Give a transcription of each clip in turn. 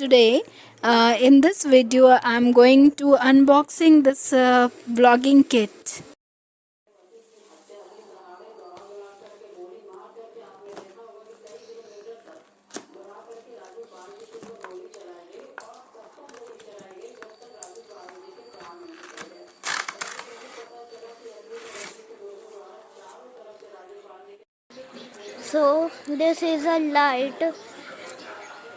today. In this video, I'm going to unboxing this vlogging kit. So this is a light.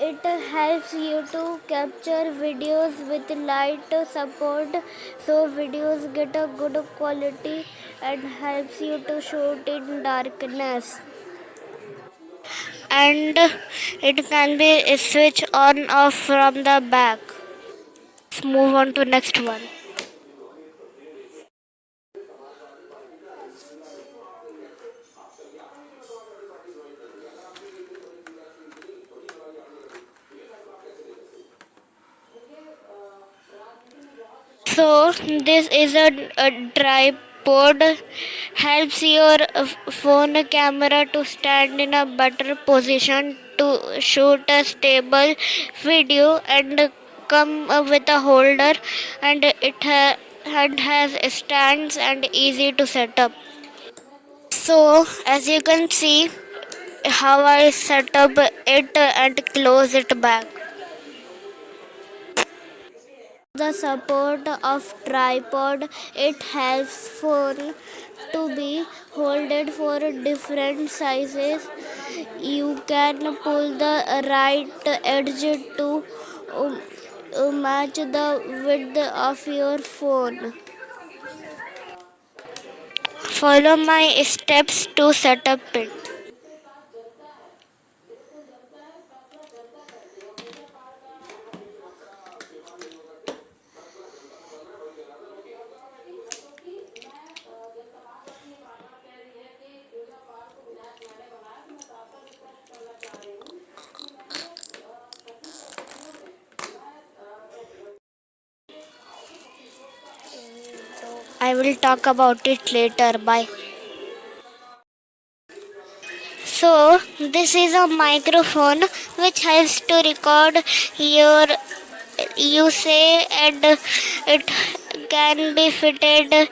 It helps you to capture videos with light support, so videos get a good quality and helps you to shoot in darkness. And it can be switched on off from the back. Let's move on to next one. So this is a tripod, helps your phone camera to stand in a better position to shoot a stable video, and come with a holder, and and has stands and easy to set up. So as you can see how I set up it and close it back. The support of tripod, it helps phone to be holded for different sizes. You can pull the right edge to match the width of your phone. Follow my steps to set up it. I will talk about it later. Bye. So, this is a microphone which helps to record your you say, and it can be fitted